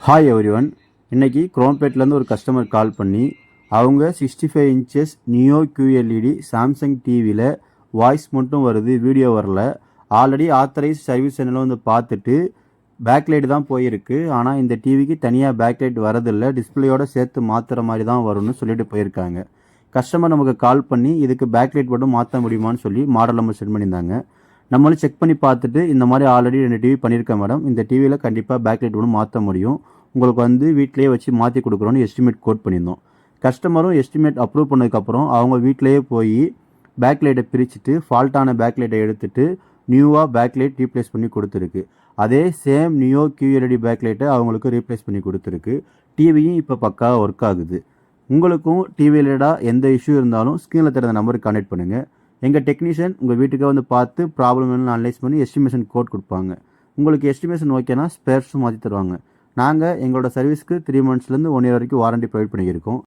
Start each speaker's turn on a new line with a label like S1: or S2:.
S1: Hi everyone. இன்றைக்கி குரோம்பேட்லேருந்து ஒரு customer கால் பண்ணி அவங்க 65 இன்ச்சஸ் நியோ QLED சாம்சங் டிவியில் வாய்ஸ் மட்டும் வருது, வீடியோ வரல. ஆல்ரெடி ஆத்தரைஸ் சர்வீஸ் சேனலில் வந்து பார்த்துட்டு பேக்லைட் தான் போயிருக்கு. ஆனால் இந்த டிவிக்கு தனியாக பேக்லைட் வரதில்லை, டிஸ்பிளேயோடு சேர்த்து மாற்றுற மாதிரி தான் வரும்னு சொல்லிட்டு போயிருக்காங்க. கஸ்டமர் நமக்கு கால் பண்ணி இதுக்கு பேக்லைட் மட்டும் மாற்ற முடியுமான்னு சொல்லி மாடல் நம்பர் சென்ட் பண்ணியிருந்தாங்க. நம்மளும் செக் பண்ணி பார்த்துட்டு இந்த மாதிரி ஆல்ரெடி 2 டிவி பண்ணியிருக்கேன் மேடம், இந்த டிவியில் கண்டிப்பாக பேக்லைட் ஒன்று மாற்ற முடியும், உங்களுக்கு வந்து வீட்டிலேயே வச்சு மாற்றி கொடுக்குறோன்னு எஸ்டிமேட் கோட் பண்ணியிருந்தோம். கஸ்டமரும் எஸ்டிமேட் அப்ரூவ் பண்ணதுக்கப்புறம் அவங்க வீட்டிலேயே போய் பேக்லைட்டை பிரிச்சுட்டு ஃபால்ட்டான பேக்லைட்டை எடுத்துகிட்டு நியூவாக பேக்லைட் ரீப்ளேஸ் பண்ணி கொடுத்துருக்கு. அதே சேம் நியோ QLED பேக்லைட்டை அவங்களுக்கு ரீப்ளேஸ் பண்ணி கொடுத்துருக்கு. டிவியும் இப்போ பக்காவாக ஒர்க் ஆகுது. உங்களுக்கும் டிவி ரிலேட்டடாக எந்த இஷ்யூ இருந்தாலும் ஸ்க்ரீனில் தெரிந்த நம்பருக்கு கான்டெக்ட் பண்ணுங்கள். எங்கள் டெக்னீஷியன் உங்கள் வீட்டுக்கே வந்து பார்த்து ப்ராப்ளம் என்னன்னு அனலைஸ் பண்ணி எஸ்டிமேஷன் கோட் கொடுப்பாங்க. உங்களுக்கு எஸ்டிமேஷன் ஓகேனா ஸ்பேர்ஸும் மாற்றி தருவாங்க. நாங்கள் எங்களோட சர்வீஸ்க்கு 3 monthsலேருந்து 1 year வரைக்கும் வாரண்டி ப்ரொவைட் பண்ணியிருக்கோம்.